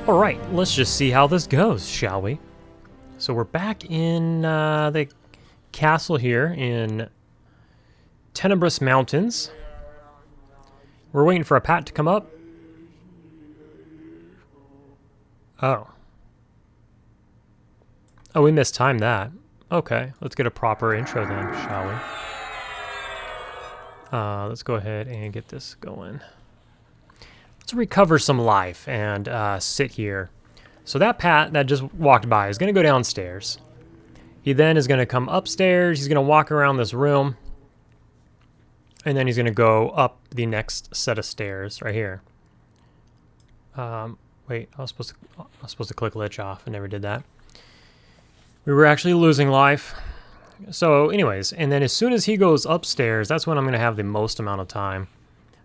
Alright, let's just see how this goes, shall we? So we're back in the castle here in Tenebrous Mountains. We're waiting for a Pat to come up. Oh. Oh, we mistimed that. Okay, let's get a proper intro then, shall we? Let's go ahead and get this going. Let's recover some life and sit here. So that Pat that just walked by is going to go downstairs. He then is going to come upstairs. He's going to walk around this room. And then he's going to go up the next set of stairs right here. Wait, I was supposed to click Lich off. I never did that. We were actually losing life. So anyways, and then as soon as he goes upstairs, that's when I'm going to have the most amount of time.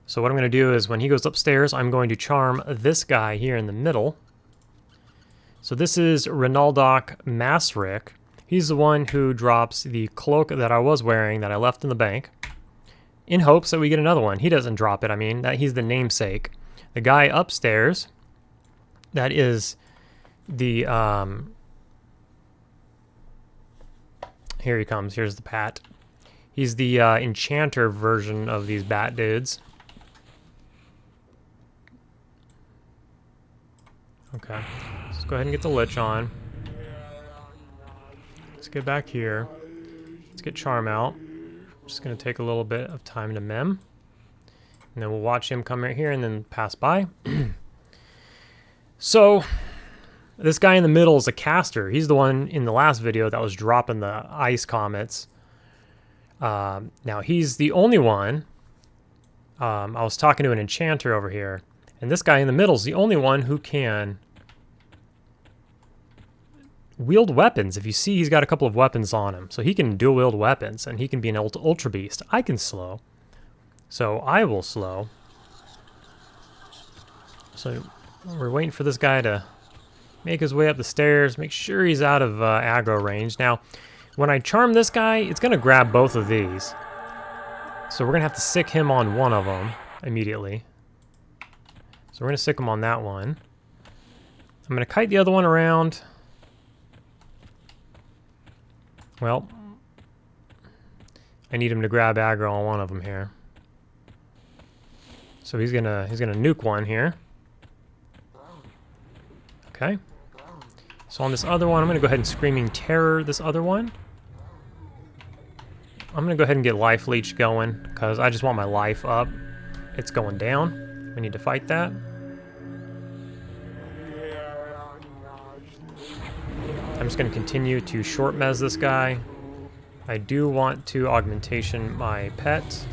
So what I'm going to do is when he goes upstairs, I'm going to charm this guy here in the middle. So this is Renaldoc Masrick. He's the one who drops the cloak that I was wearing that I left in the bank in hopes that we get another one. He doesn't drop it. I mean, that he's the namesake. The guy upstairs, that is the, here he comes. Here's the Pat. He's the enchanter version of these bat dudes. Okay, let's go ahead and get the Lich on. Let's get back here. Let's get Charm out. Just going to take a little bit of time to mem. And then we'll watch him come right here and then pass by. So, this guy in the middle is a caster. He's the one in the last video that was dropping the ice comets. Now, he's the only one. I was talking to an enchanter over here. And this guy in the middle is the only one who can wield weapons. If you see, he's got a couple of weapons on him. So he can dual wield weapons, and he can be an ultra beast. I can slow. So I will slow. So we're waiting for this guy to make his way up the stairs, make sure he's out of aggro range. Now, when I charm this guy, it's going to grab both of these. So we're going to have to sick him on one of them immediately. So we're going to stick him on that one. I'm going to kite the other one around. Well, I need him to grab aggro on one of them here. So he's gonna nuke one here. Okay. So on this other one, I'm going to go ahead and Screaming Terror this other one. I'm going to go ahead and get Life Leech going because I just want my life up. It's going down. We need to fight that. I'm just going to continue to short mez this guy. I do want to augmentation my pet.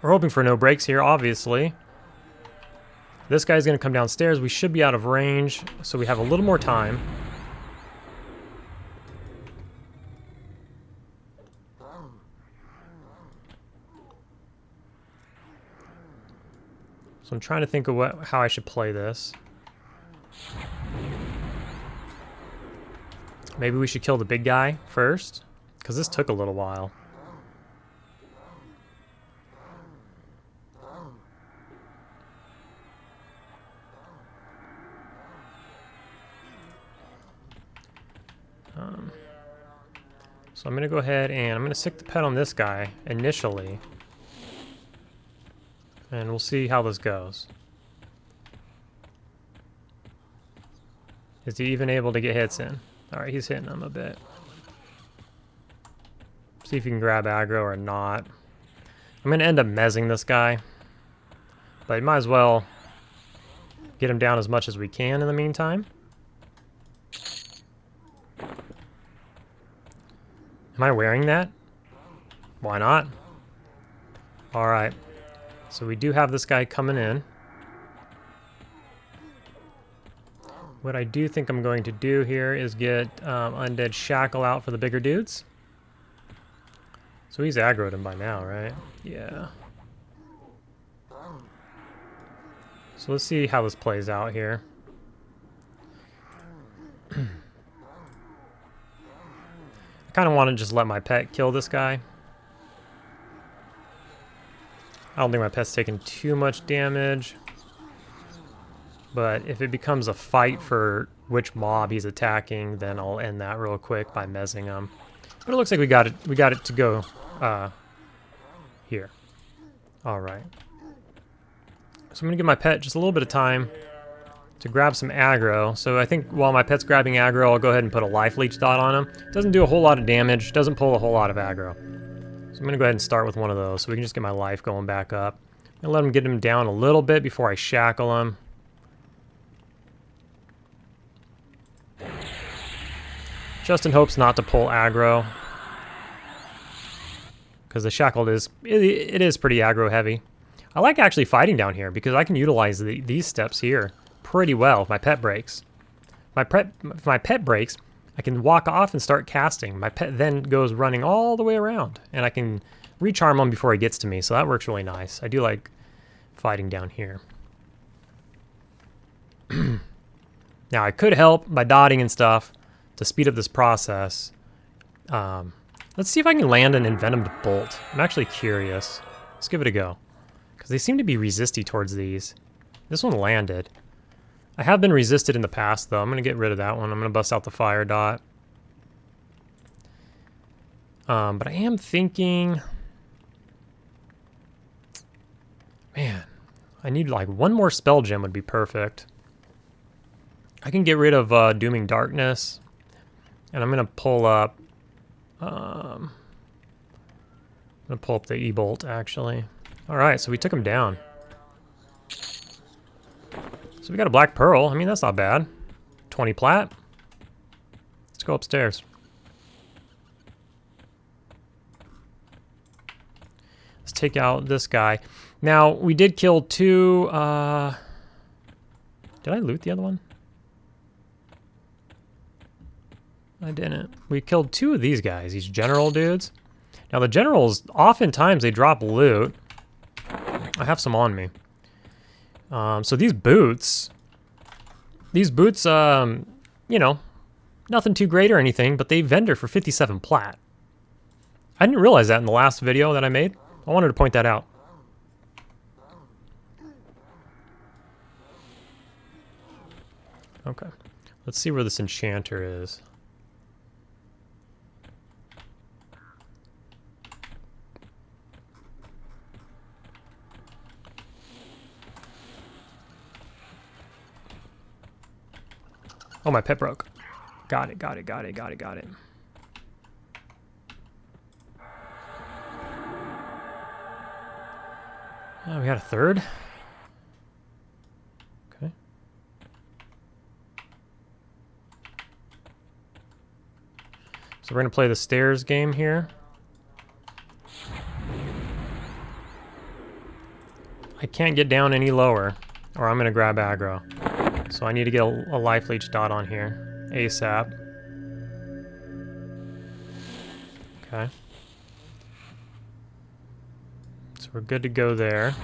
We're hoping for no breaks here, obviously. This guy's going to come downstairs. We should be out of range, so we have a little more time. So I'm trying to think of how I should play this. Maybe we should kill the big guy first, because this took a little while. So I'm going to go ahead and I'm going to stick the pet on this guy initially. And we'll see how this goes. Is he even able to get hits in? Alright, he's hitting him a bit. See if he can grab aggro or not. I'm going to end up mezzing this guy. But you might as well get him down as much as we can in the meantime. Am I wearing that? Why not? Alright. So we do have this guy coming in. What I do think I'm going to do here is get Undead Shackle out for the bigger dudes. So he's aggroed him by now, right? Yeah. So let's see how this plays out here. I kind of want to just let my pet kill this guy. I don't think my pet's taking too much damage. But if it becomes a fight for which mob he's attacking, then I'll end that real quick by mezzing him. But it looks like we got it to go here. All right. So I'm gonna give my pet just a little bit of time to grab some aggro. So I think while my pet's grabbing aggro, I'll go ahead and put a life leech dot on him. Doesn't do a whole lot of damage, doesn't pull a whole lot of aggro. So I'm gonna go ahead and start with one of those so we can just get my life going back up. And let him get him down a little bit before I shackle him. Just in hopes not to pull aggro. Because the shackled is, it is pretty aggro heavy. I like actually fighting down here because I can utilize these steps here pretty well if my pet breaks. If my pet breaks, I can walk off and start casting. My pet then goes running all the way around and I can recharm him before he gets to me, so that works really nice. I do like fighting down here. Now I could help by dotting and stuff to speed up this process. Let's see if I can land an envenomed bolt. I'm actually curious. Let's give it a go. Because they seem to be resisty towards these. This one landed. I have been resisted in the past, though. I'm going to get rid of that one. I'm going to bust out the fire dot. But I am thinking... Man, I need like one more spell gem would be perfect. I can get rid of Dooming Darkness. And I'm going to pull up... I'm going to pull up the E-Bolt, actually. Alright, so we took him down. So we got a Black Pearl. I mean, that's not bad. 20 plat. Let's go upstairs. Let's take out this guy. Now, we did kill two... Did I loot the other one? I didn't. We killed two of these guys, these general dudes. Now, the generals, oftentimes, they drop loot. I have some on me. So these boots, you know, nothing too great or anything, but they vendor for 57 plat. I didn't realize that in the last video that I made. I wanted to point that out. Okay, let's see where this enchanter is. Oh, my pet broke. Got it. We got a third. Okay. So we're going to play the stairs game here. I can't get down any lower, or I'm going to grab aggro. So I need to get a life leech dot on here ASAP. Okay. So we're good to go there.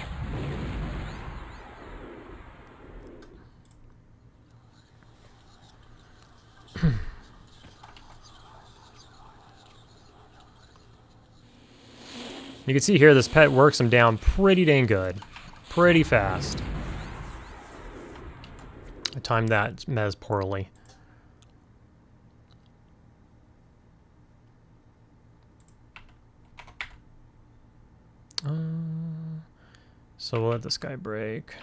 You can see here this pet works him down pretty dang good. Pretty fast. I timed that mez poorly. So we'll let this guy break.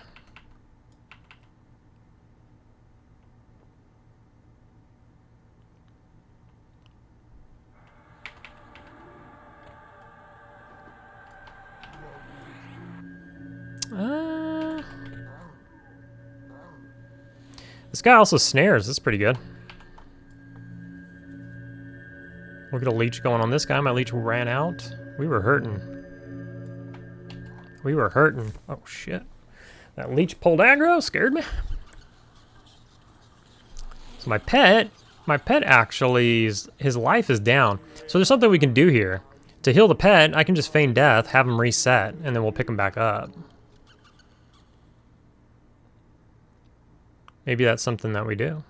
This guy also snares. That's pretty good. We'll get a leech going on this guy. My leech ran out. We were hurting. Oh, shit. That leech pulled aggro. Scared me. So my pet actually, his life is down. So there's something we can do here. To heal the pet, I can just feign death, have him reset, and then we'll pick him back up. Maybe that's something that we do.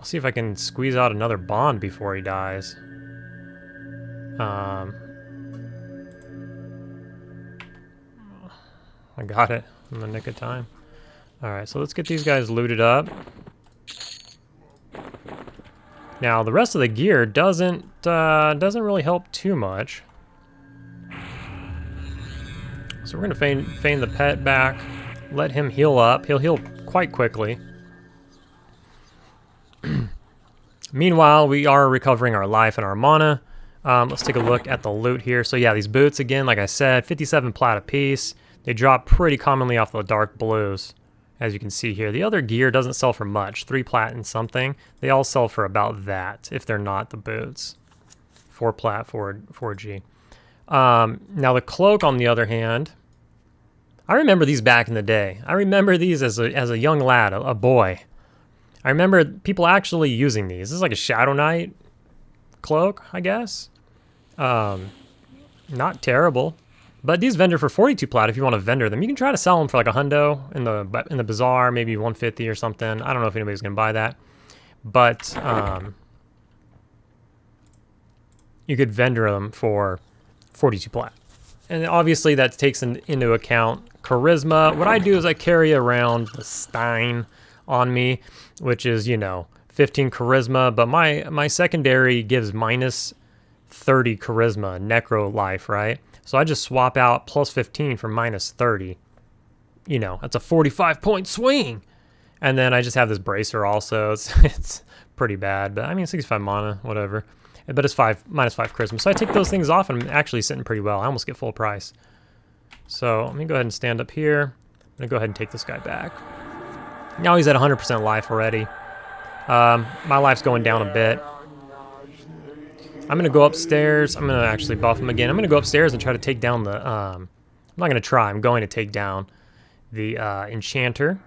I'll see if I can squeeze out another bond before he dies. I got it in the nick of time. Alright, so let's get these guys looted up. Now, the rest of the gear doesn't really help too much. So we're going to feign the pet back, let him heal up. He'll heal quite quickly. Meanwhile, we are recovering our life and our mana. Let's take a look at the loot here. So yeah, these boots, again, like I said, 57 plat a piece. They drop pretty commonly off the dark blues, as you can see here. The other gear doesn't sell for much, 3 plat and something. They all sell for about that, if they're not the boots. 4 plat, 4G. Now the cloak, on the other hand, I remember these back in the day. I remember these as a young lad, a boy. I remember people actually using these. This is like a Shadow Knight cloak, I guess. Not terrible. But these vendor for 42 plat if you want to vendor them. You can try to sell them for like a hundo in the bazaar, maybe 150 or something. I don't know if anybody's going to buy that. But you could vendor them for 42 plat. And obviously that takes into account charisma. What I do is I carry around the Stein on me, which is, you know, 15 charisma, but my secondary gives minus 30 charisma, necro life, right? So I just swap out plus 15 for minus 30. You know, that's a 45-point swing. And then I just have this bracer also. It's pretty bad, but I mean, 65 mana, whatever. But it's minus 5 charisma. So I take those things off and I'm actually sitting pretty well. I almost get full price. So let me go ahead and stand up here. I'm gonna go ahead and take this guy back. Now he's at 100% life already. My life's going down a bit. I'm gonna go upstairs. I'm gonna actually buff him again. I'm gonna go upstairs and try to take down the, I'm not gonna try, I'm going to take down the enchanter.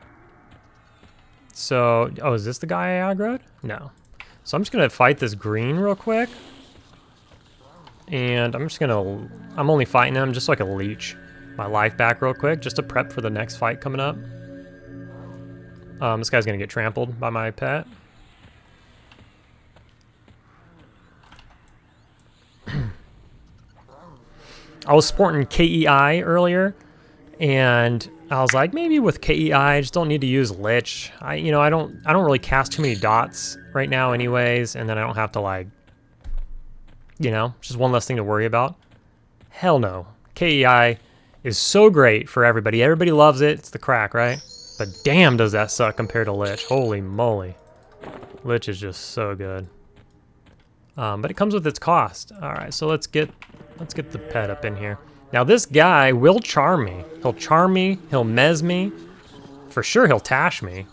So, oh, is this the guy I aggroed? No. So I'm just gonna fight this green real quick. And I'm only fighting him just so I can leech my life back real quick, just to prep for the next fight coming up. This guy's gonna get trampled by my pet. I was sporting KEI earlier, and I was like, maybe with KEI, I just don't need to use Lich. I don't really cast too many dots right now anyways, and then I don't have to, like, you know, just one less thing to worry about. Hell no. KEI is so great for everybody. Everybody loves it. It's the crack, right? But damn does that suck compared to Lich. Holy moly. Lich is just so good. But it comes with its cost. Alright, so let's get the pet up in here. Now this guy will charm me. He'll charm me, he'll mez me. For sure he'll tash me.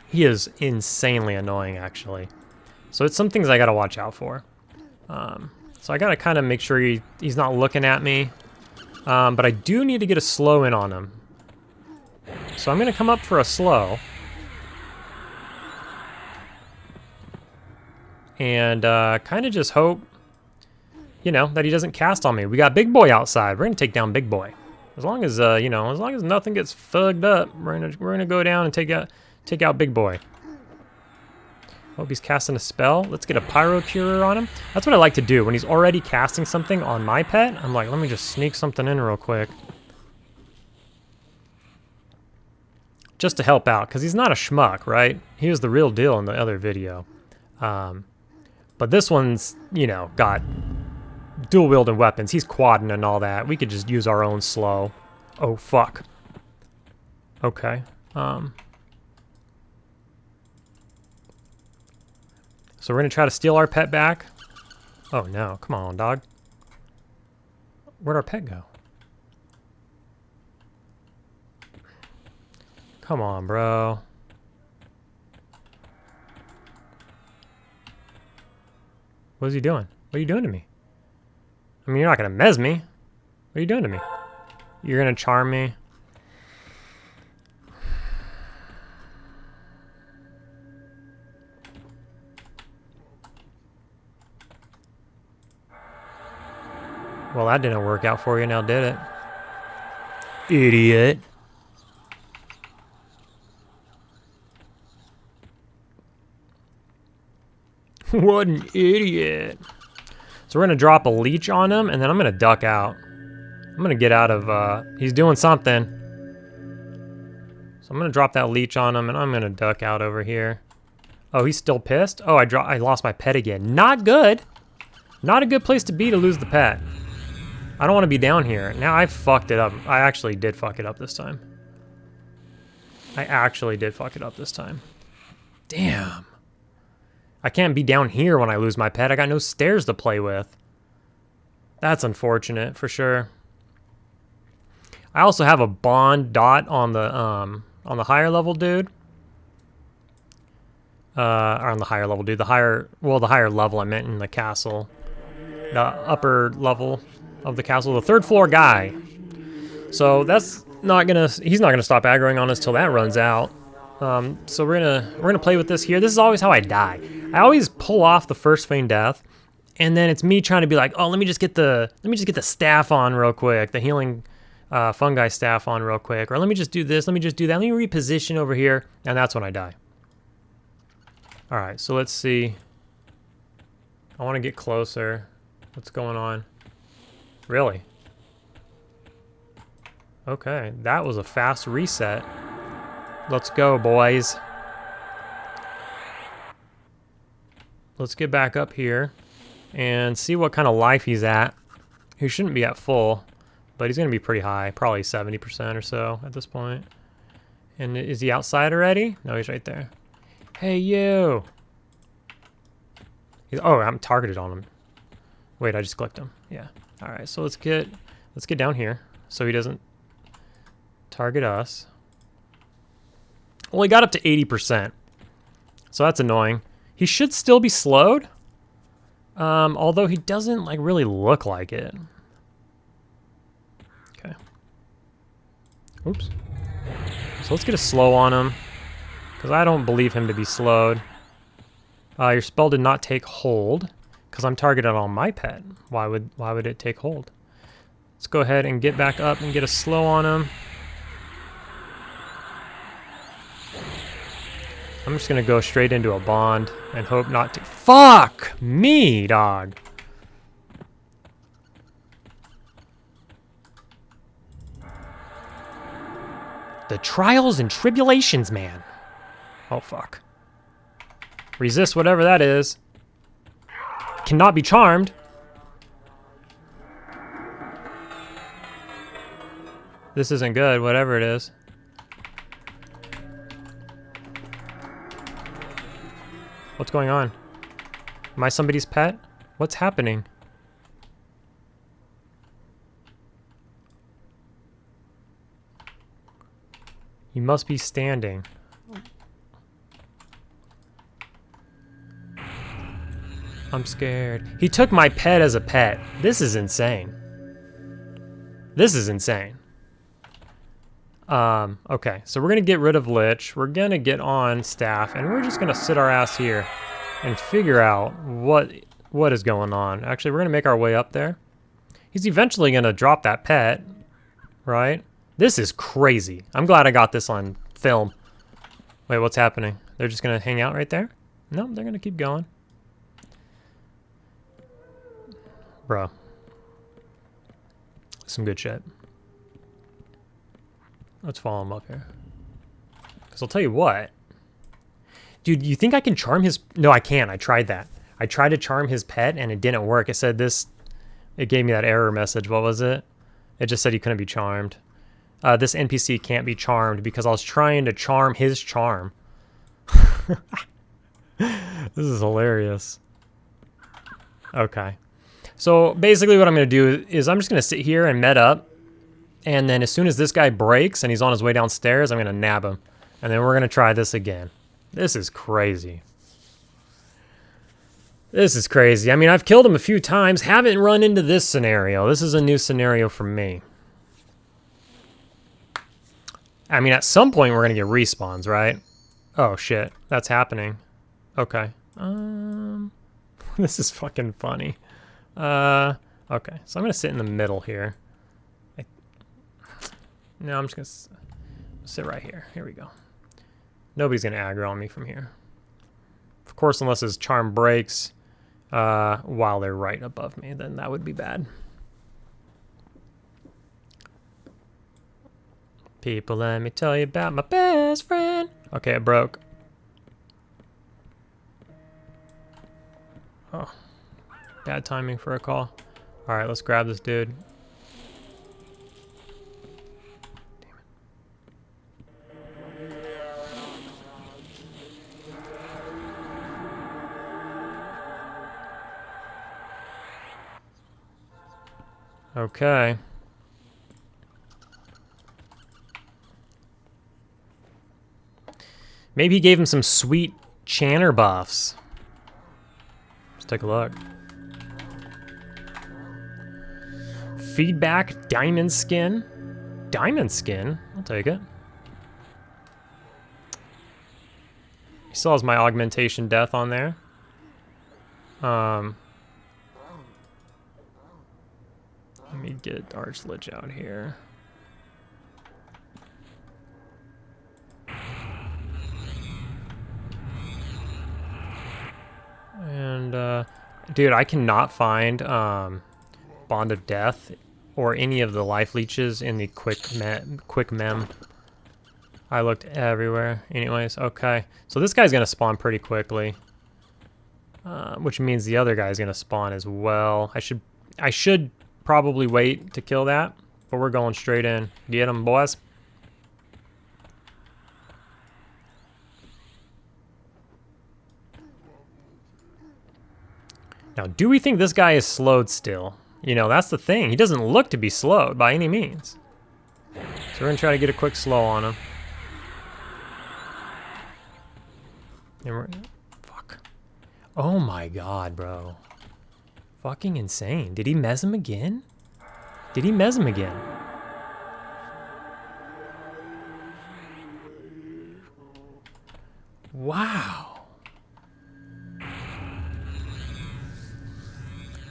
He is insanely annoying, actually. So it's some things I gotta watch out for. So I gotta kind of make sure he's not looking at me. But I do need to get a slow in on him. So I'm gonna come up for a slow. And kind of just hope, you know, that he doesn't cast on me. We got Big Boy outside. We're gonna take down Big Boy. As long as you know, as long as nothing gets fucked up, we're gonna go down and take out Big Boy. Hope he's casting a spell. Let's get a Pyro Curer on him. That's what I like to do when he's already casting something on my pet. I'm like, let me just sneak something in real quick, just to help out, because he's not a schmuck, right? He was the real deal in the other video. But this one's, you know, got dual wielding weapons. He's quadding and all that. We could just use our own slow. Oh, fuck. Okay. So we're going to try to steal our pet back. Oh, no. Come on, dog. Where'd our pet go? Come on, bro. What is he doing? What are you doing to me? I mean, you're not going to mez me. What are you doing to me? You're going to charm me? Well, that didn't work out for you now, did it? Idiot. What an idiot. So we're going to drop a leech on him, and then I'm going to duck out. I'm going to get out of, he's doing something. So I'm going to drop that leech on him, and I'm going to duck out over here. Oh, he's still pissed? Oh, I lost my pet again. Not good. Not a good place to be to lose the pet. I don't want to be down here. Now I fucked it up. I actually did fuck it up this time. Damn. I can't be down here when I lose my pet. I got no stairs to play with. That's unfortunate, for sure. I also have a bond dot on the higher level dude. Or on the higher level dude. The higher level I meant in the castle. The upper level of the castle. The third floor guy. So that's not gonna, he's not gonna stop aggroing on us till that runs out. So we're gonna play with this here. This is always how I die. I always pull off the first feign death, and then it's me trying to be like, oh, let me just get the staff on real quick, the healing fungi staff on real quick, or let me just do this, let me just do that, let me reposition over here, and that's when I die. All right, so let's see. I want to get closer. What's going on? Really? Okay, that was a fast reset. Let's go, boys. Let's get back up here and see what kind of life he's at. He shouldn't be at full, but he's going to be pretty high, probably 70% or so at this point. And is he outside already? No, he's right there. Hey, you. Oh, I'm targeted on him. Wait, I just clicked him. Yeah. All right, so let's get down here so he doesn't target us. Well, he got up to 80%, so that's annoying. He should still be slowed, although he doesn't like really look like it. Okay. Oops. So let's get a slow on him, because I don't believe him to be slowed. Your spell did not take hold, because I'm targeted on my pet. Why would it take hold? Let's go ahead and get back up and get a slow on him. I'm just gonna go straight into a bond and hope not to. Fuck me, dog. The trials and tribulations, man. Oh, fuck. Resist whatever that is. Cannot be charmed. This isn't good, whatever it is. What's going on? Am I somebody's pet? What's happening? You must be standing. I'm scared. He took my pet as a pet. This is insane. This is insane. Okay, so we're gonna get rid of Lich. We're gonna get on staff, and we're just gonna sit our ass here and figure out what is going on. Actually, we're gonna make our way up there. He's eventually gonna drop that pet, right? This is crazy. I'm glad I got this on film. Wait, what's happening? They're just gonna hang out right there? No, they're gonna keep going. Bro. Some good shit. Let's follow him up here. Because I'll tell you what. Dude, you think I can charm his... No, I can't. I tried that. I tried to charm his pet, and it didn't work. It said this... It gave me that error message. What was it? It just said he couldn't be charmed. This NPC can't be charmed because I was trying to charm his charm. This is hilarious. Okay. So basically what I'm going to do is I'm just going to sit here and med up. And then as soon as this guy breaks and he's on his way downstairs, I'm going to nab him. And then we're going to try this again. This is crazy. This is crazy. I mean, I've killed him a few times. Haven't run into this scenario. This is a new scenario for me. I mean, at some point we're going to get respawns, right? Oh, shit. That's happening. Okay. This is fucking funny. Okay. So I'm going to sit in the middle here. No, I'm just going to sit right here. Here we go. Nobody's going to aggro on me from here. Of course, unless his charm breaks while they're right above me, then that would be bad. People, let me tell you about my best friend. Okay, it broke. Oh, bad timing for a call. All right, let's grab this dude. Okay. Maybe he gave him some sweet Chanter buffs. Let's take a look. Feedback diamond skin. Diamond skin? I'll take it. He still has my augmentation death on there. Let me get Archlich out here. And, dude, I cannot find Bond of Death or any of the life leeches in the quick mem. I looked everywhere. Anyways, okay. So this guy's going to spawn pretty quickly. Which means the other guy's going to spawn as well. I should probably wait to kill that, but we're going straight in. Get him, boys. Now, do we think this guy is slowed still? You know, that's the thing. He doesn't look to be slowed by any means. So we're going to try to get a quick slow on him. And we're... Fuck. Oh my god, bro. Fucking insane. Did he mez him again? Did he mez him again? Wow.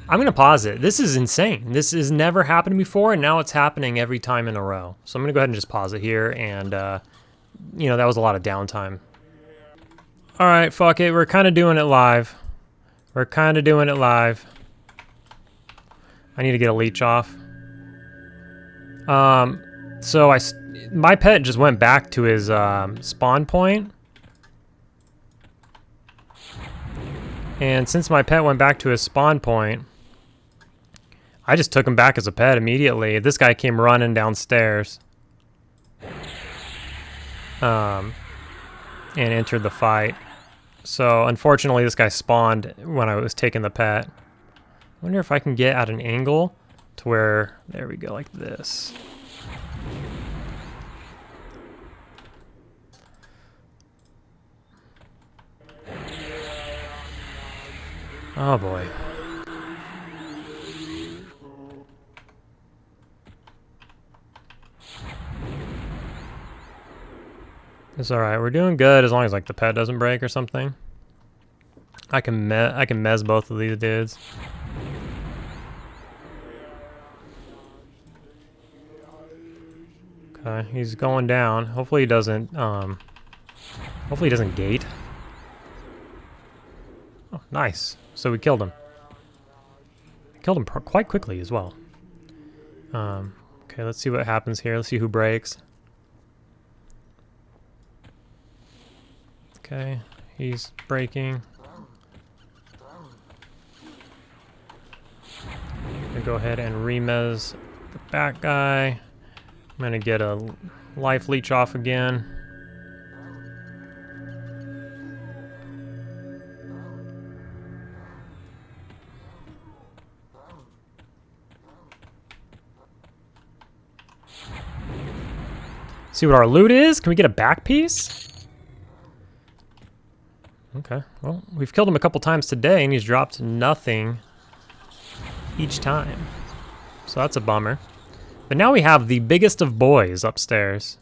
I'm going to pause it. This is insane. This has never happened before, and now it's happening every time in a row. So I'm going to go ahead and just pause it here, and, you know, that was a lot of downtime. All right, fuck it. We're kind of doing it live. I need to get a leech off. So my pet just went back to his spawn point. And since my pet went back to his spawn point, I just took him back as a pet immediately. This guy came running downstairs. And entered the fight. So unfortunately this guy spawned when I was taking the pet. I wonder if I can get at an angle to where, there we go, like this. Oh boy. It's alright, we're doing good as long as like the pet doesn't break or something. I can mez both of these dudes. Okay, he's going down. Hopefully he doesn't gate. Oh, nice. So we killed him. Killed him quite quickly as well. Okay, let's see what happens here. Let's see who breaks. Okay, he's breaking. I'm gonna go ahead and remez the back guy. I'm gonna get a life leech off again. See what our loot is? Can we get a back piece? Okay, well, we've killed him a couple times today and he's dropped nothing each time. So that's a bummer. But now we have the biggest of boys upstairs.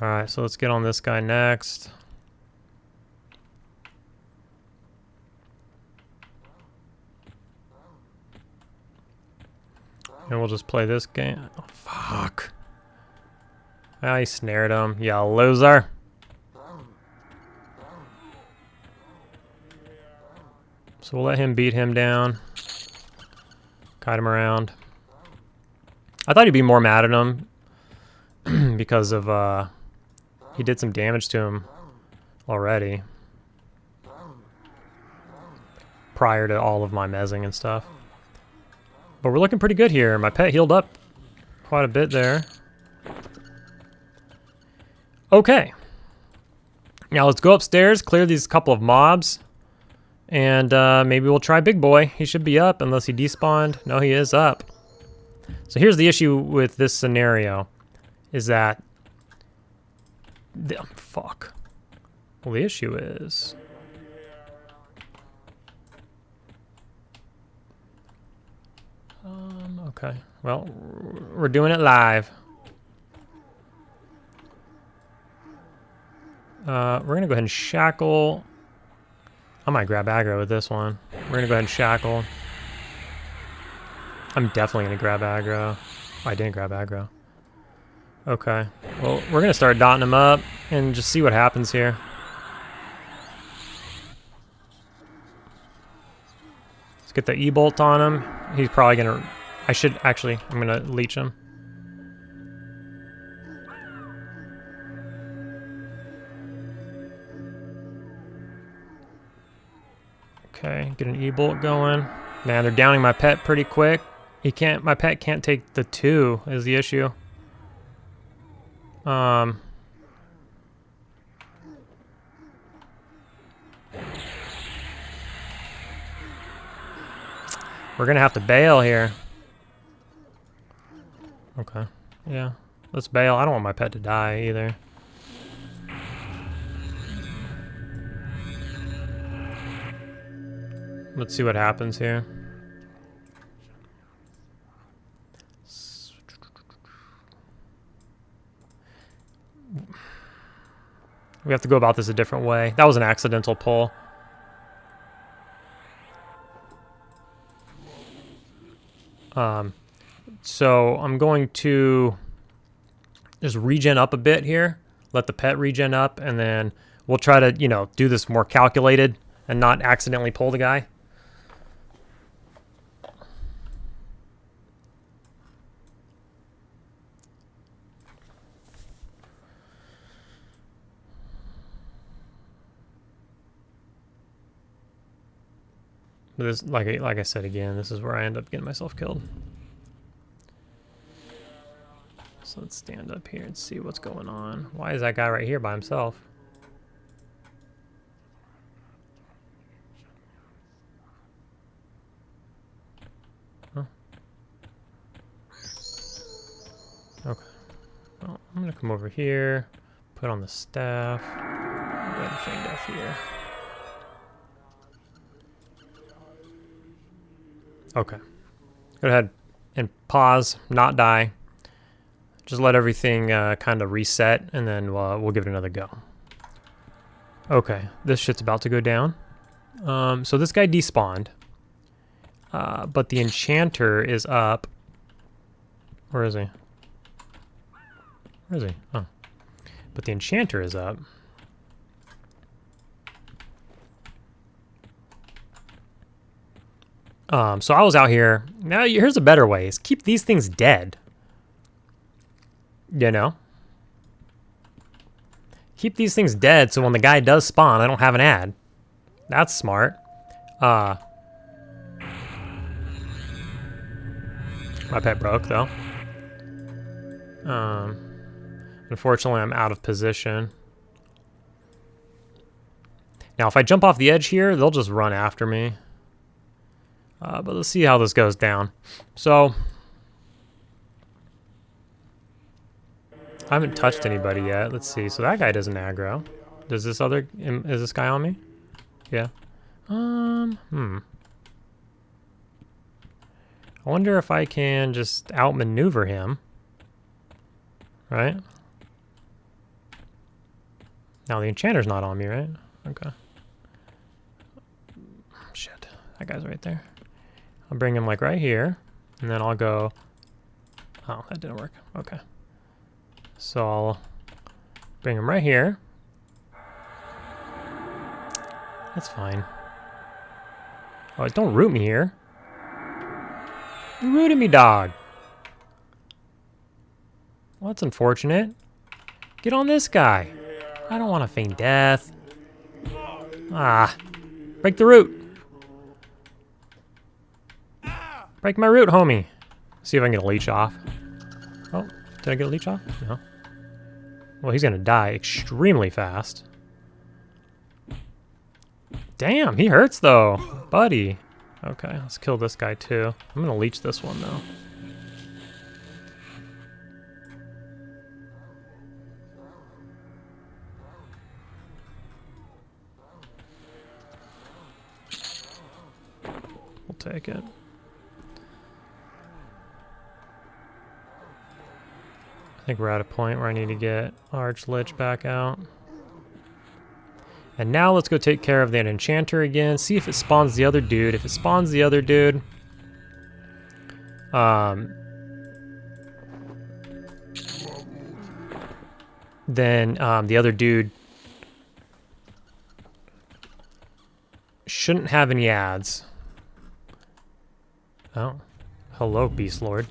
Alright, so let's get on this guy next. And we'll just play this game. Oh, fuck. I snared him. You loser. So we'll let him beat him down. Kite him around. I thought he'd be more mad at him because of he did some damage to him already prior to all of my mezzing and stuff. But we're looking pretty good here. My pet healed up quite a bit there. Okay. Now let's go upstairs, clear these couple of mobs, and maybe we'll try Big Boy. He should be up unless he despawned. No, he is up. So here's the issue with this scenario, is that... fuck. Well, the issue is... okay. Well, we're doing it live. We're going to go ahead and shackle. I might grab aggro with this one. We're going to go ahead and shackle. I'm definitely going to grab aggro. Oh, I didn't grab aggro. Okay. Well, we're going to start dotting him up and just see what happens here. Let's get the E-bolt on him. He's probably going to... I should actually... I'm going to leech him. Okay, get an E-bolt going. Man, they're downing my pet pretty quick. My pet can't take the 2 is the issue. We're gonna have to bail here. Okay, yeah, let's bail. I don't want my pet to die either. Let's see what happens here. We have to go about this a different way. That was an accidental pull. So I'm going to just regen up a bit here. Let the pet regen up, and then we'll try to, you know, do this more calculated and not accidentally pull the guy. This, like I said again, this is where I end up getting myself killed. So let's stand up here and see what's going on. Why is that guy right here by himself? Huh. Okay. Well, I'm gonna come over here, put on the staff, go ahead and feign death here. Okay. Go ahead and pause, not die. Just let everything kind of reset, and then we'll give it another go. Okay, this shit's about to go down. So this guy despawned, but the enchanter is up. Where is he? Where is he? Oh. But the enchanter is up. So I was out here. Now here's a better way: is keep these things dead. You know, keep these things dead so when the guy does spawn, I don't have an ad. That's smart. My pet broke though. Unfortunately, I'm out of position. Now, if I jump off the edge here, they'll just run after me. But let's see how this goes down. So, I haven't touched anybody yet. Let's see. So that guy doesn't aggro. Does this other... Is this guy on me? Yeah. I wonder if I can just outmaneuver him. Right? Now the enchanter's not on me, right? Okay. Shit. That guy's right there. I'll bring him like right here. And then I'll go Oh, that didn't work. Okay. So I'll bring him right here. That's fine. Oh, don't root me here. You rooted me, dog. Well, that's unfortunate. Get on this guy. I don't want to feign death. Ah. Break the root. Break my root, homie. See if I can get a leech off. Oh, did I get a leech off? No. Well, he's going to die extremely fast. Damn, he hurts though. Buddy. Okay, let's kill this guy too. I'm going to leech this one though. We'll take it. I think we're at a point where I need to get Archlich back out. And now let's go take care of that enchanter again. See if it spawns the other dude. If it spawns the other dude, then the other dude shouldn't have any ads. Oh, hello, Beast Lord.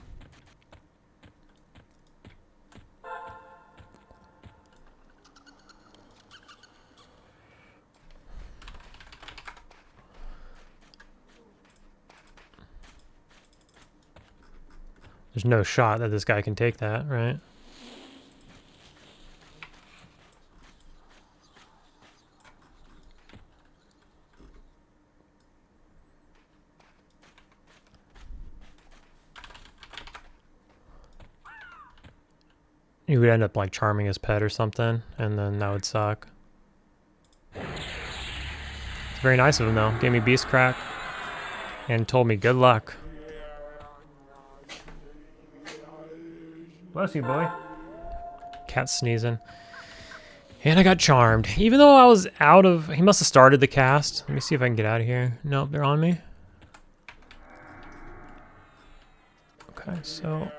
There's no shot that this guy can take that, right? He would end up like charming his pet or something, and then that would suck. It's very nice of him though. Gave me beast crack and told me good luck. Bless you, boy. Cat sneezing. And I got charmed. Even though I was out of... He must have started the cast. Let me see if I can get out of here. Nope, they're on me. Okay, so...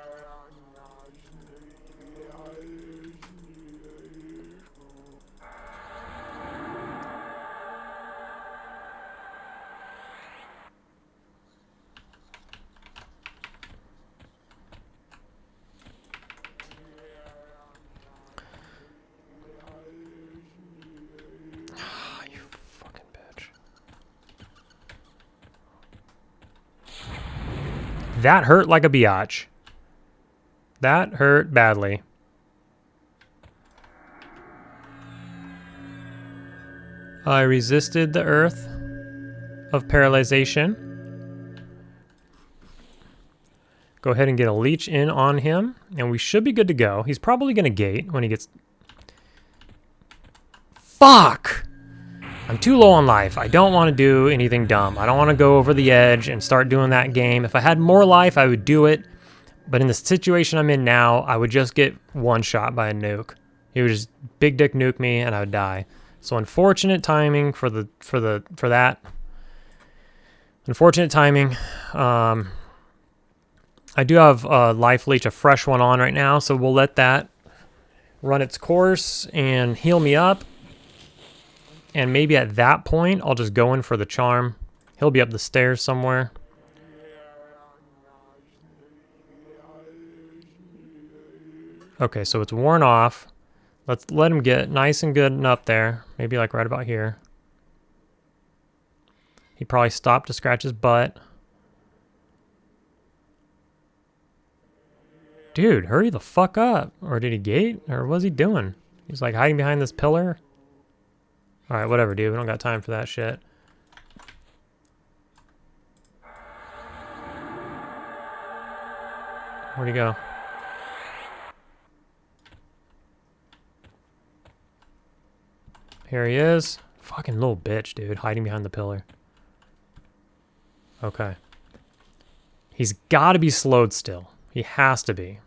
That hurt like a biatch. That hurt badly. I resisted the earth of paralyzation. Go ahead and get a leech in on him, and we should be good to go. He's probably going to gate when he gets... Fuck! I'm too low on life. I don't want to do anything dumb. I don't want to go over the edge and start doing that game. If I had more life, I would do it. But in the situation I'm in now, I would just get one shot by a nuke. He would just big dick nuke me and I would die. So unfortunate timing for that. Unfortunate timing. I do have a life leech, a fresh one on right now, so we'll let that run its course and heal me up. And maybe at that point, I'll just go in for the charm. He'll be up the stairs somewhere. Okay, so it's worn off. Let's let him get nice and good and up there. Maybe like right about here. He probably stopped to scratch his butt. Dude, hurry the fuck up. Or did he gate? Or what was he doing? He's like hiding behind this pillar. Alright, whatever, dude. We don't got time for that shit. Where'd he go? Here he is. Fucking little bitch, dude. Hiding behind the pillar. Okay. He's got to be slowed still. He has to be.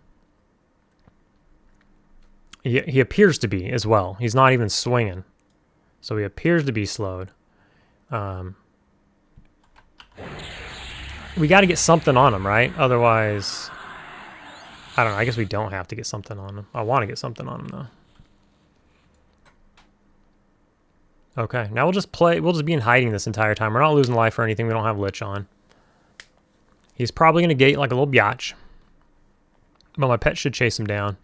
He appears to be as well. He's not even swinging. So he appears to be slowed. We got to get something on him, right? Otherwise... I don't know. I guess we don't have to get something on him. I want to get something on him, though. Okay, now we'll just play. We'll just be in hiding this entire time. We're not losing life or anything. We don't have Lich on. He's probably going to gate like a little biatch. But my pet should chase him down.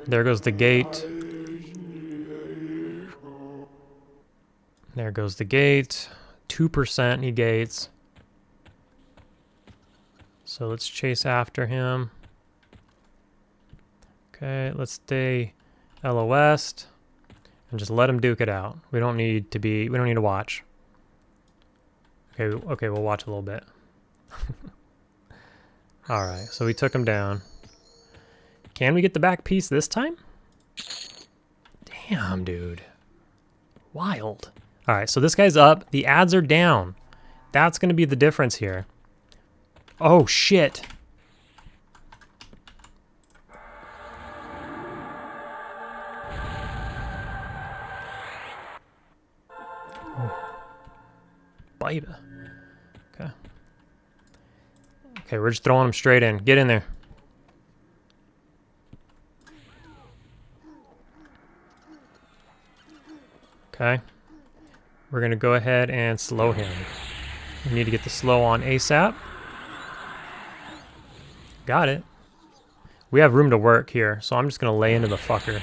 There goes the gate. There goes the gate. 2% he gates. So let's chase after him. Okay, let's stay LOS and just let him duke it out. We don't need to watch. Okay, we'll watch a little bit. Alright, so we took him down. Can we get the back piece this time? Damn, dude. Wild. Alright, so this guy's up. The ads are down. That's going to be the difference here. Oh, shit. Bite. Okay. Okay, we're just throwing him straight in. Get in there. Okay. We're going to go ahead and slow him. We need to get the slow on ASAP. Got it. We have room to work here, so I'm just going to lay into the fucker.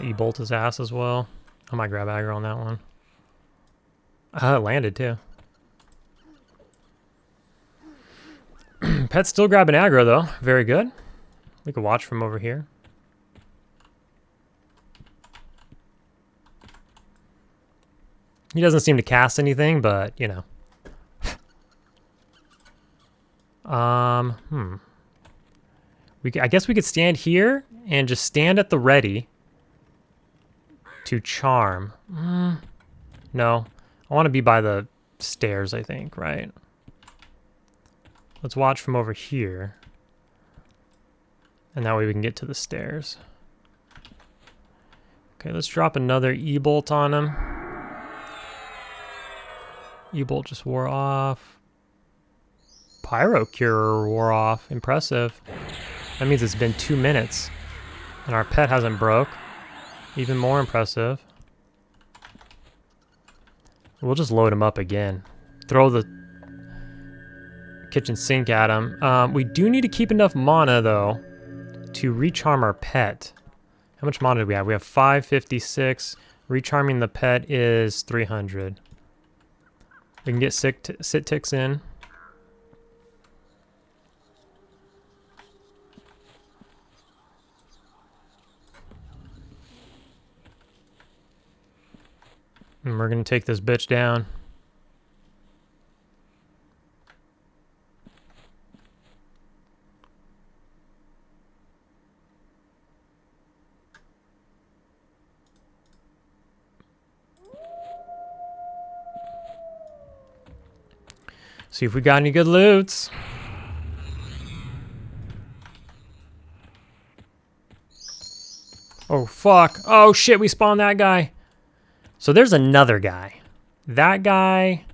E-bolt his ass as well. I might grab aggro on that one. It landed too. Pet's still grabbing aggro though. Very good. We could watch from over here. He doesn't seem to cast anything, but you know. I guess we could stand here and just stand at the ready to charm. No. I want to be by the stairs, I think, right? Let's watch from over here. And that way we can get to the stairs. Okay, let's drop another E-bolt on him. E-bolt just wore off. Pyro Cure wore off. Impressive. That means it's been 2 minutes. And our pet hasn't broke. Even more impressive. We'll just load him up again. Throw the kitchen sink at him. We do need to keep enough mana, though, to recharm our pet. How much mana do we have? We have 556. Recharming the pet is 300. We can get sit ticks in. And we're going to take this bitch down. See if we got any good loots. Oh, fuck. Oh, shit, we spawned that guy. So there's another guy. That guy,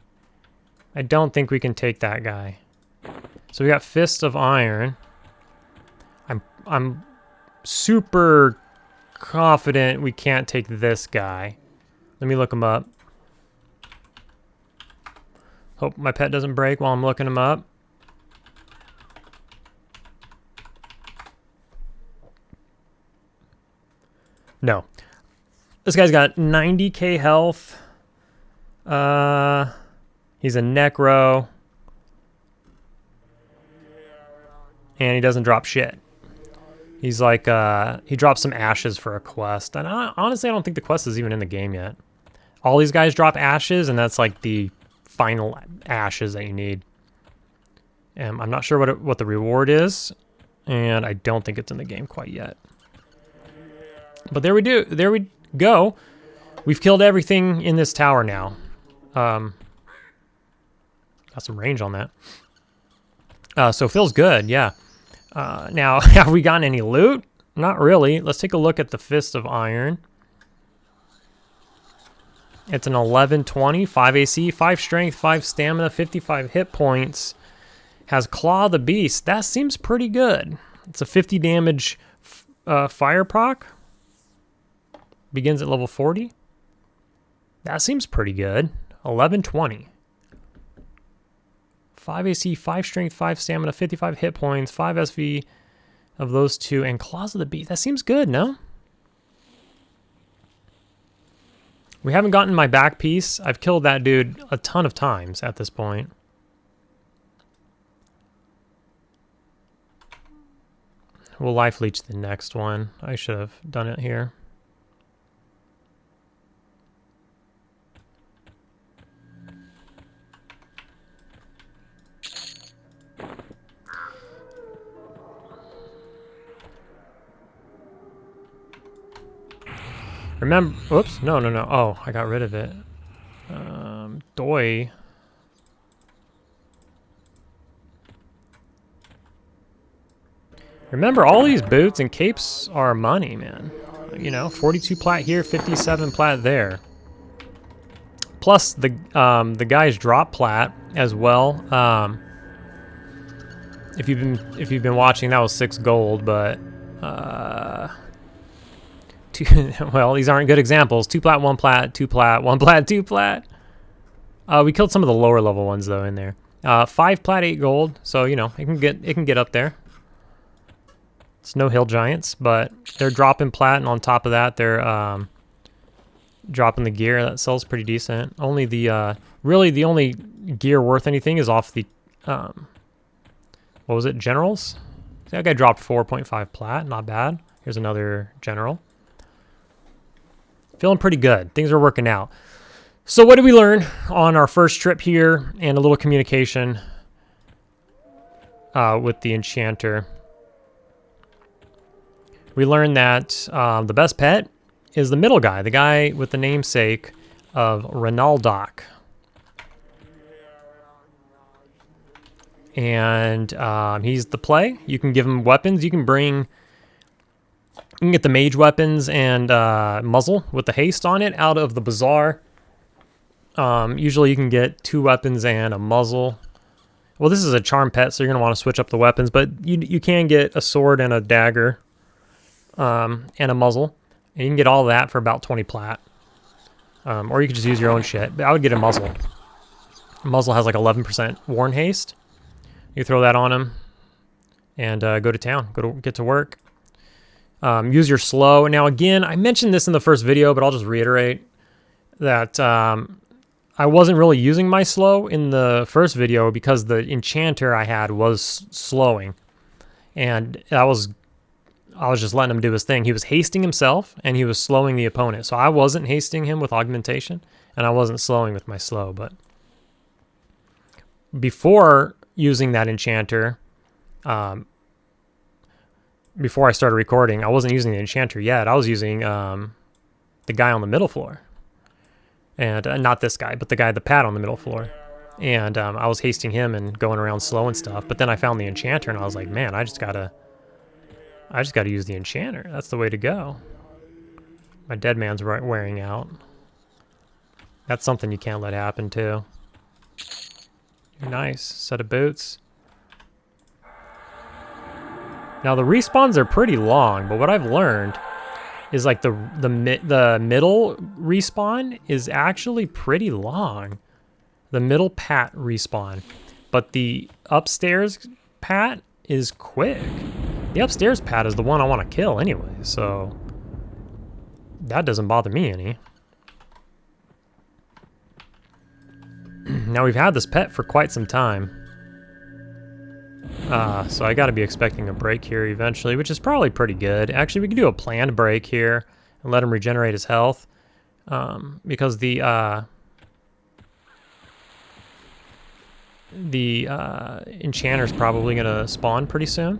I don't think we can take that guy. So we got Fist of Iron. I'm super confident we can't take this guy. Let me look him up. Hope my pet doesn't break while I'm looking him up. No. This guy's got 90k health. He's a necro. And he doesn't drop shit. He's like, he drops some ashes for a quest. And honestly, I don't think the quest is even in the game yet. All these guys drop ashes, and that's like the final ashes that you need. And I'm not sure what the reward is, and I don't think it's in the game quite yet. But there we go. We've killed everything in this tower now. Got some range on that. So feels good, yeah. Now, have we gotten any loot? Not really. Let's take a look at the Fist of Iron. It's an 1120, 5 AC, 5 strength, 5 stamina, 55 hit points. Has Claw the Beast. That seems pretty good. It's a 50 damage fire proc. Begins at level 40. That seems pretty good. 1120. 5 AC, 5 strength, 5 stamina, 55 hit points, 5 SV of those two, and Claws of the Beast. That seems good, no? We haven't gotten my back piece. I've killed that dude a ton of times at this point. We'll life leech the next one. I should have done it here. Remember, whoops, no. Oh, I got rid of it. Doi. Remember, all these boots and capes are money, man. You know, 42 plat here, 57 plat there. Plus the guy's drop plat as well. If you've been watching, that was 6 gold, but well, these aren't good examples. 2 plat, 1 plat, 2 plat, 1 plat, 2 plat. We killed some of the lower level ones though in there. 5 plat, 8 gold. So you know it can get up there. It's no hill giants, but they're dropping plat, and on top of that, they're dropping the gear. That sells pretty decent. Only the really the only gear worth anything is off the what was it? Generals. That guy dropped 4.5 plat. Not bad. Here's another general. Feeling pretty good. Things are working out. So what did we learn on our first trip here, and a little communication with the enchanter? We learned that the best pet is the middle guy, the guy with the namesake of Ronaldoc. And he's the play. You can give him weapons. You can get the mage weapons and muzzle with the haste on it out of the bazaar. Usually you can get 2 weapons and a muzzle. Well, this is a charm pet, so you're going to want to switch up the weapons, but you can get a sword and a dagger and a muzzle. And you can get all that for about 20 plat. Or you could just use your own shit. But I would get a muzzle. A muzzle has like 11% warn haste. You throw that on him and go to town. Get to work. Use your slow. Now again, I mentioned this in the first video, but I'll just reiterate that I wasn't really using my slow in the first video because the enchanter I had was slowing. And I was just letting him do his thing. He was hasting himself, and he was slowing the opponent. So I wasn't hasting him with augmentation, and I wasn't slowing with my slow. But before using that enchanter, before I started recording, I wasn't using the enchanter yet. I was using the guy on the middle floor. And not this guy, but the pad on the middle floor. And I was hasting him and going around slow and stuff. But then I found the enchanter, and I was like, man, I just gotta use the enchanter. That's the way to go. My dead man's wearing out. That's something you can't let happen too. Nice set of boots. Now the respawns are pretty long, but what I've learned is like the middle respawn is actually pretty long. The middle pat respawn, but the upstairs pat is quick. The upstairs pat is the one I want to kill anyway, so that doesn't bother me any. Now we've had this pet for quite some time. So I gotta be expecting a break here eventually, which is probably pretty good. Actually, we could do a planned break here and let him regenerate his health. Because the enchanter's probably gonna spawn pretty soon.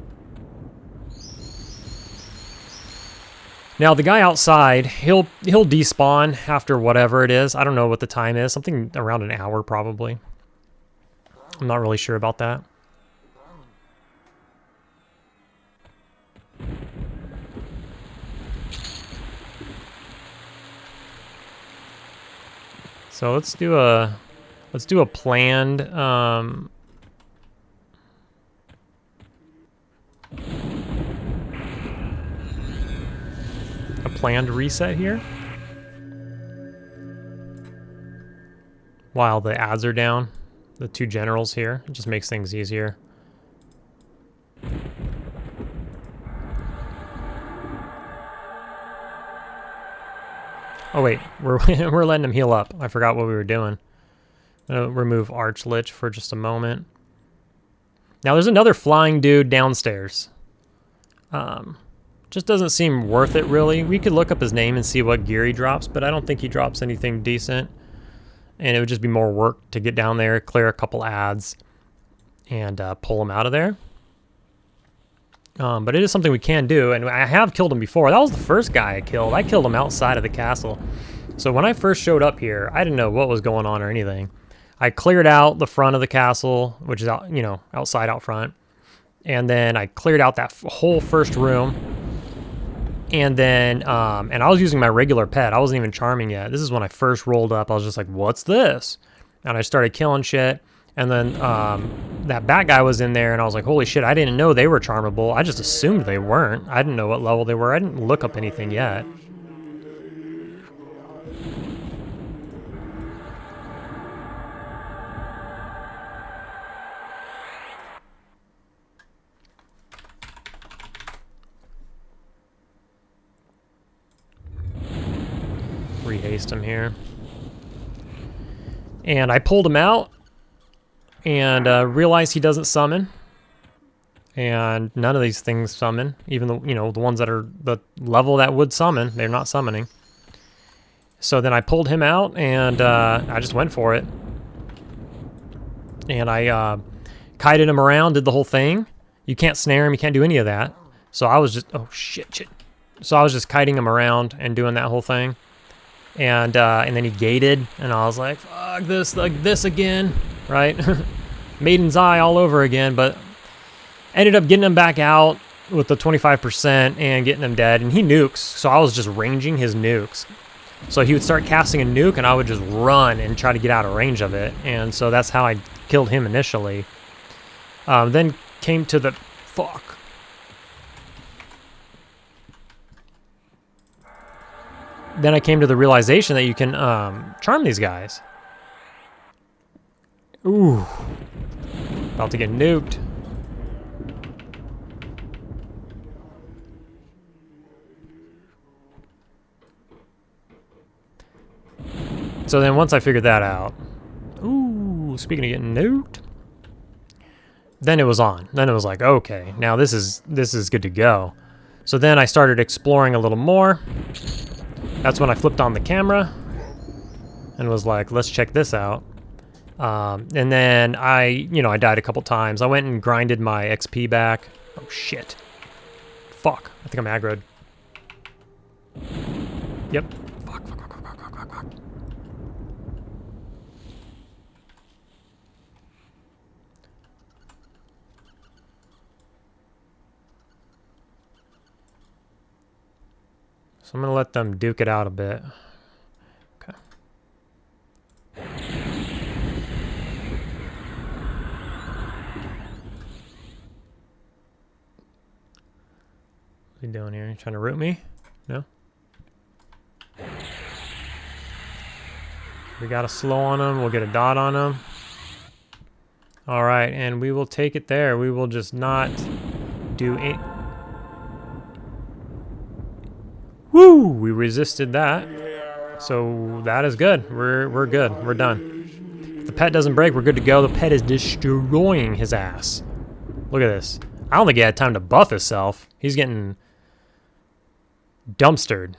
Now the guy outside, he'll despawn after whatever it is. I don't know what the time is. Something around an hour probably. I'm not really sure about that. So let's do a planned reset here while the ads are down. The two generals here. It just makes things easier. Oh wait, we're letting him heal up. I forgot what we were doing. I'm gonna remove Archlich for just a moment. Now there's another flying dude downstairs. Just doesn't seem worth it really. We could look up his name and see what gear he drops, but I don't think he drops anything decent. And it would just be more work to get down there, clear a couple ads, and pull him out of there. But it is something we can do, and I have killed him before. That was the first guy I killed. I killed him outside of the castle. So when I first showed up here, I didn't know what was going on or anything. I cleared out the front of the castle, which is out, you know, outside out front. And then I cleared out that whole first room. And then, and I was using my regular pet. I wasn't even charming yet. This is when I first rolled up. I was just like, what's this? And I started killing shit. And then that bat guy was in there, and I was like, holy shit, I didn't know they were charmable. I just assumed they weren't. I didn't know what level they were. I didn't look up anything yet. Rehaste him here. And I pulled him out and realized he doesn't summon. And none of these things summon. Even the, you know, the ones that are the level that would summon, they're not summoning. So then I pulled him out and I just went for it. And I kited him around, did the whole thing. You can't snare him, you can't do any of that. So I was just, oh shit. So I was just kiting him around and doing that whole thing. And then he gated, and I was like, fuck this, like this again, right? Maiden's Eye all over again, but ended up getting him back out with the 25% and getting him dead, and he nukes, so I was just ranging his nukes. So he would start casting a nuke, and I would just run and try to get out of range of it, and so that's how I killed him initially. Then came to the, fuck. Then I came to the realization that you can charm these guys. Ooh. About to get nuked. So then once I figured that out, ooh, speaking of getting nuked, then it was on. Then it was like, okay, now this is good to go. So then I started exploring a little more. That's when I flipped on the camera and was like, let's check this out. And then I died a couple times. I went and grinded my XP back. Oh, shit. Fuck. I think I'm aggroed. Yep. Fuck. So I'm going to let them duke it out a bit. Okay. What's he doing here? You trying to root me? No? We got a slow on him. We'll get a dot on him. All right, and we will take it there. We will just not do it. Woo! We resisted that. So that is good. We're good. We're done. If the pet doesn't break, we're good to go. The pet is destroying his ass. Look at this. I don't think he had time to buff himself. He's getting dumpstered.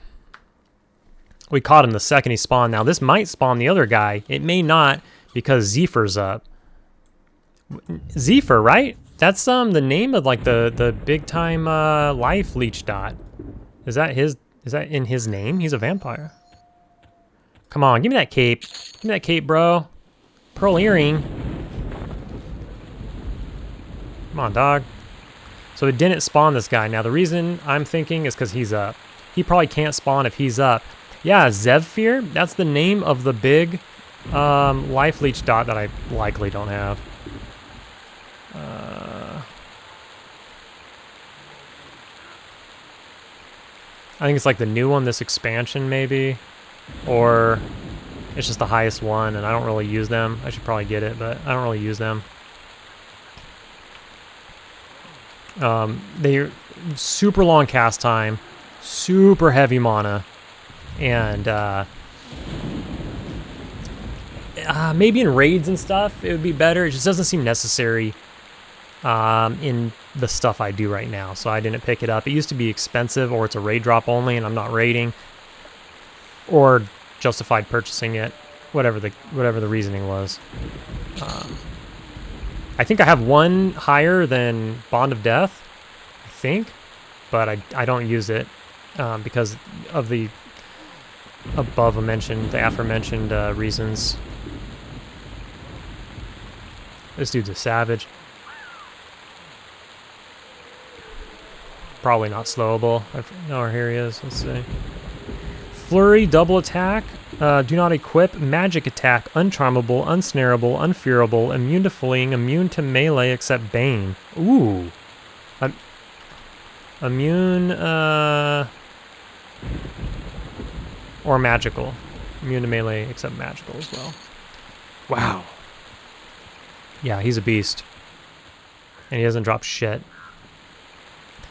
We caught him the second he spawned. Now this might spawn the other guy. It may not because Zephyr's up. Zephyr, right? That's the name of like the big time life leech dot. Is that his? Is that in his name? He's a vampire. Come on, give me that cape. Give me that cape, bro. Pearl earring. Come on, dog. So it didn't spawn this guy. Now, the reason I'm thinking is because he's up. He probably can't spawn if he's up. Yeah, Zevfir. That's the name of the big life leech dot that I likely don't have. I think it's like the new one, this expansion maybe. Or it's just the highest one and I don't really use them. I should probably get it, but I don't really use them. They're super long cast time, super heavy mana, and maybe in raids and stuff it would be better. It just doesn't seem necessary in the stuff I do right now, so I didn't pick it up. It used to be expensive, or it's a raid drop only, and I'm not raiding, or justified purchasing it, whatever the reasoning was. I think I have one higher than Bond of Death, I think, but I don't use it because of the aforementioned reasons. This dude's a savage. Probably not slowable. Oh, here he is. Let's see. Flurry, double attack. Do not equip. Magic attack. Uncharmable, unsnarable, unfearable, immune to fleeing, immune to melee except Bane. Ooh. Immune, or magical. Immune to melee except magical as well. Wow. Yeah, he's a beast. And he doesn't drop shit.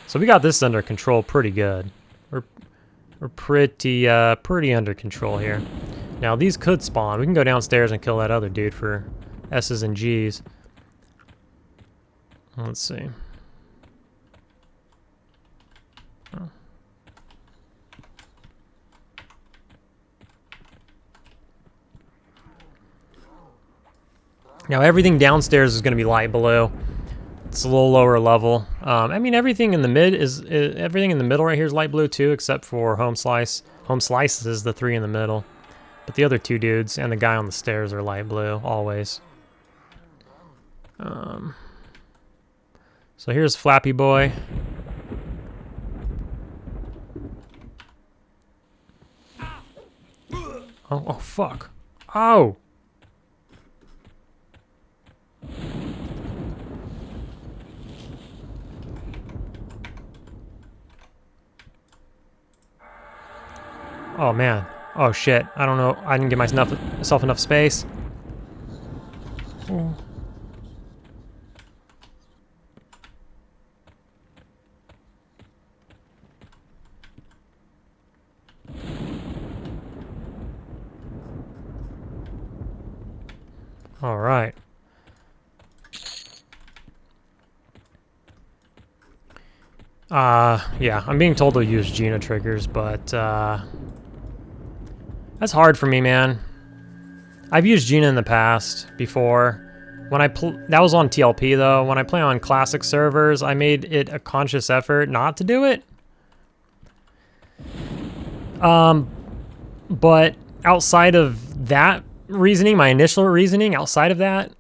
So we got this under control pretty good. We're pretty under control here. Now these could spawn. We can go downstairs and kill that other dude for S's and G's. Let's see. Oh. Now everything downstairs is going to be light blue. It's a little lower level. I mean, everything in the everything in the middle right here is light blue too, except for Home Slice. Home Slice is the three in the middle, but the other two dudes and the guy on the stairs are light blue always. So here's Flappy Boy. Oh fuck! Oh. Oh man. Oh shit. I don't know. I didn't give myself enough space. Oh. All right. Yeah, I'm being told to use Gina triggers, but that's hard for me, man. I've used Gina in the past before. When that was on TLP though. When I play on classic servers, I made it a conscious effort not to do it. But outside of that reasoning, my initial reasoning, outside of that,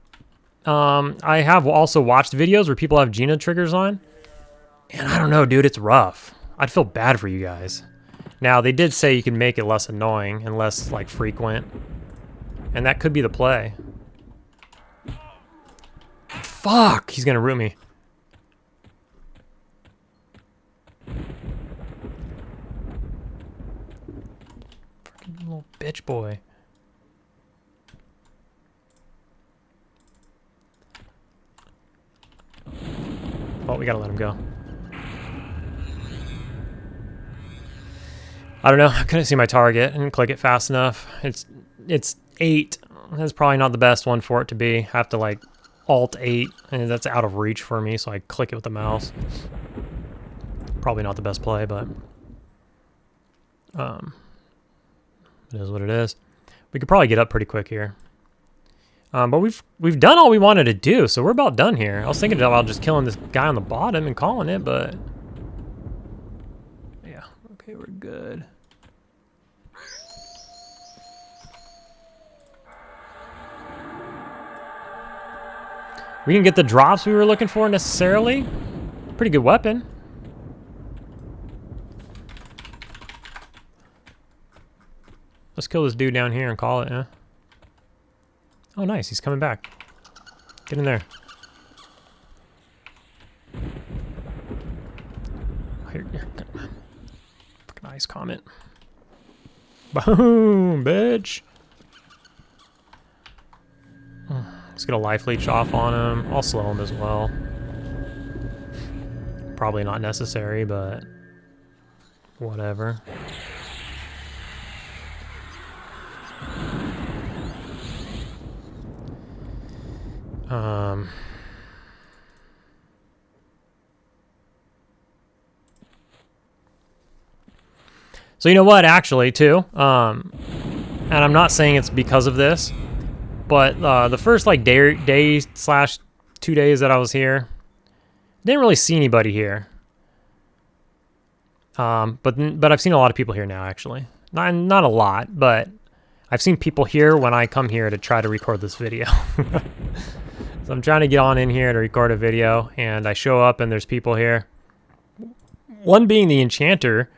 I have also watched videos where people have Gina triggers on. And I don't know, dude, it's rough. I'd feel bad for you guys. Now, they did say you can make it less annoying and less, like, frequent. And that could be the play. Fuck! He's gonna root me. Fucking little bitch boy. Oh, we gotta let him go. I don't know, I couldn't see my target and click it fast enough. It's 8. That's probably not the best one for it to be. I have to like Alt 8, and that's out of reach for me, so I click it with the mouse. Probably not the best play, but it is what it is. We could probably get up pretty quick here. But we've done all we wanted to do, so we're about done here. I was thinking about just killing this guy on the bottom and calling it, but yeah, okay, we're good. We didn't get the drops we were looking for necessarily. Pretty good weapon. Let's kill this dude down here and call it, yeah? Oh, nice. He's coming back. Get in there. Here. Fucking nice comment. Boom, bitch. Let's get a life leech off on him. I'll slow him as well. Probably not necessary, but whatever. So you know what, actually, too, and I'm not saying it's because of this, but the first like day slash 2 days that I was here, didn't really see anybody here. But I've seen a lot of people here now, actually. Not a lot, but I've seen people here when I come here to try to record this video. So I'm trying to get on in here to record a video, and I show up and there's people here. One being the enchanter,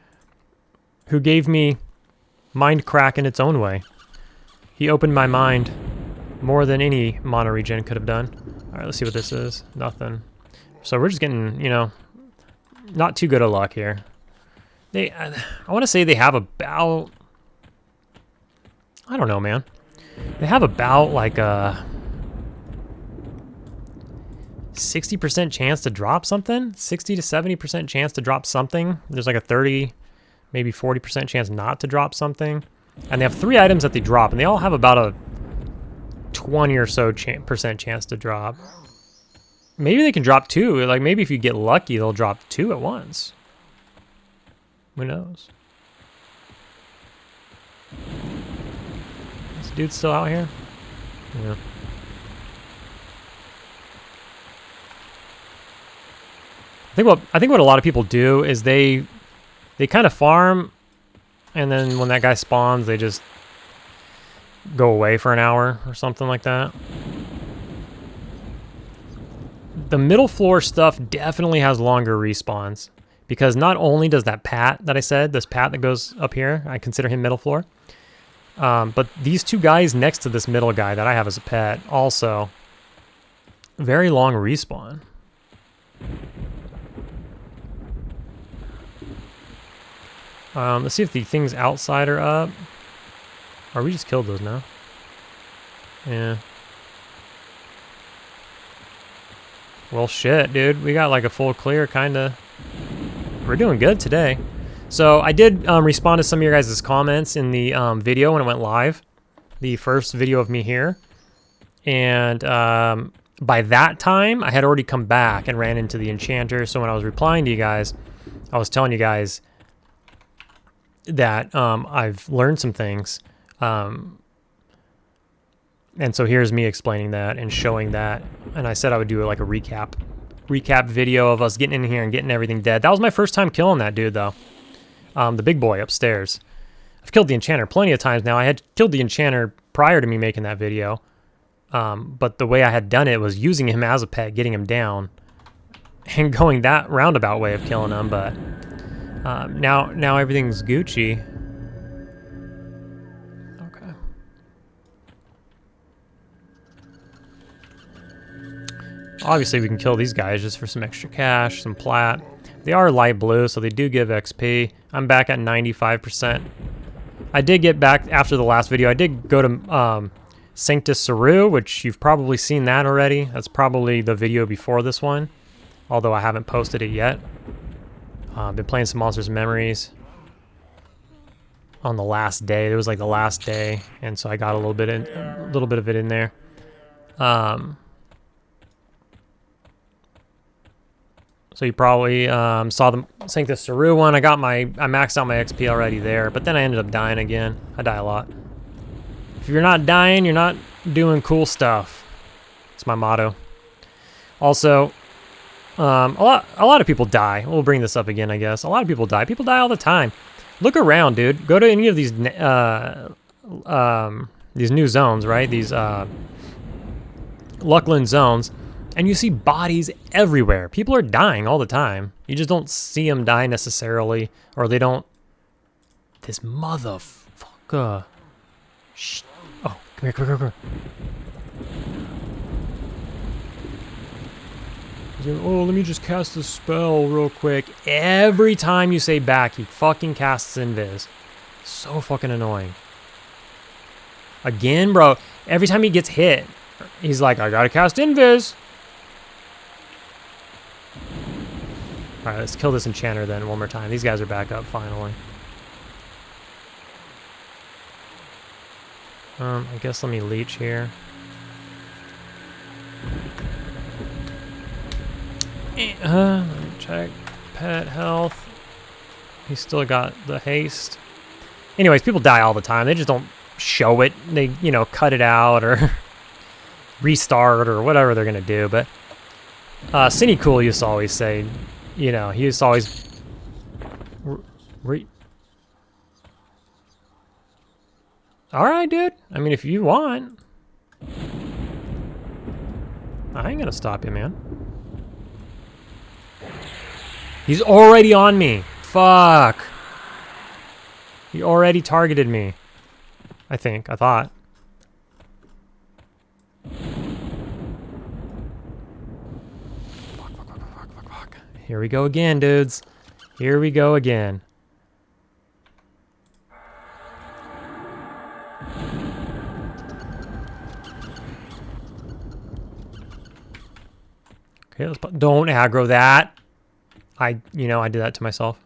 who gave me mind crack in its own way. He opened my mind more than any mono regen could have done. All right, let's see what this is. Nothing. So we're just getting, you know, not too good of luck here. I want to say they have about, I don't know, man. They have about like a 60% chance to drop something. 60 to 70% chance to drop something. There's like a 30, maybe 40% chance not to drop something. And they have 3 items that they drop, and they all have about a 20 or so percent chance to drop. Maybe they can drop 2. Like, maybe if you get lucky, they'll drop 2 at once. Who knows? This dude's still out here? Yeah. I think what a lot of people do is they kind of farm, and then when that guy spawns, they just go away for an hour or something like that. The middle floor stuff definitely has longer respawns, because not only does that pat that I said, this pat that goes up here, I consider him middle floor, but these 2 guys next to this middle guy that I have as a pet also, very long respawn. Let's see if the things outside are up. Or we just killed those now. Yeah. Well, shit, dude. We got like a full clear, kind of. We're doing good today. So I did respond to some of your guys' comments in the video when it went live. The first video of me here. And by that time, I had already come back and ran into the enchanter. So when I was replying to you guys, I was telling you guys that I've learned some things. And so here's me explaining that and showing that. And I said I would do like a recap video of us getting in here and getting everything dead. That was my first time killing that dude, though. The big boy upstairs. I've killed the enchanter plenty of times now. I had killed the enchanter prior to me making that video. But the way I had done it was using him as a pet, getting him down, and going that roundabout way of killing him. But now everything's Gucci. Okay. Obviously, we can kill these guys just for some extra cash, some plat. They are light blue, so they do give XP. I'm back at 95%. I did get back after the last video. I did go to Sanctus Saru, which you've probably seen that already. That's probably the video before this one, although I haven't posted it yet. Been playing some Monsters and Memories on the last day. It was like the last day, and so I got a little bit of it in there. So you probably saw the Sanctus Saru one. I maxed out my XP already there, but then I ended up dying again. I die a lot. If you're not dying, you're not doing cool stuff. It's my motto. Also, a lot of people die. We'll bring this up again, I guess. A lot of people die. People die all the time. Look around, dude. Go to any of these new zones, right? These Luckland zones, and you see bodies everywhere. People are dying all the time. You just don't see them die necessarily, or they don't. This motherfucker. Shh. Oh, come here, come here, come here. He's like, oh, let me just cast a spell real quick. Every time you say back, he fucking casts invis. So fucking annoying. Again, bro. Every time he gets hit, he's like, I gotta cast invis. Alright, let's kill this enchanter then one more time. These guys are back up finally. I guess let me leech here. Let me check pet health. He's still got the haste. Anyways, people die all the time. They just don't show it. They, you know, cut it out or restart or whatever they're gonna do. But Cine Cool used to always say, you know, he used to always Alright, dude. I mean, if you want. I ain't gonna stop you, man. He's already on me. Fuck. He already targeted me. I think. I thought. Fuck. Here we go again, dudes. Here we go again. Okay, don't aggro that. I did that to myself.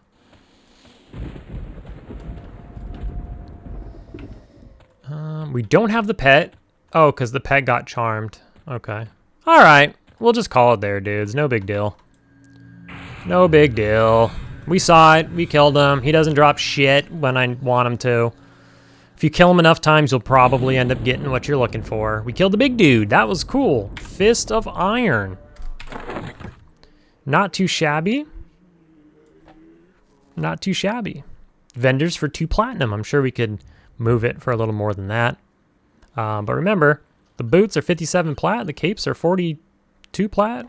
We don't have the pet. Oh, because the pet got charmed. Okay. All right. We'll just call it there, dudes. No big deal. No big deal. We saw it. We killed him. He doesn't drop shit when I want him to. If you kill him enough times, you'll probably end up getting what you're looking for. We killed the big dude. That was cool. Fist of Iron. Not too shabby. Not too shabby. Vendors for 2 platinum. I'm sure we could move it for a little more than that. But remember, the boots are 57 plat. The capes are 42 plat.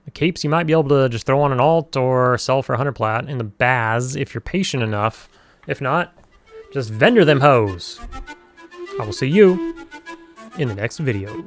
The capes you might be able to just throw on an alt or sell for 100 plat. And the baz, if you're patient enough. If not, just vendor them hoes. I will see you in the next video.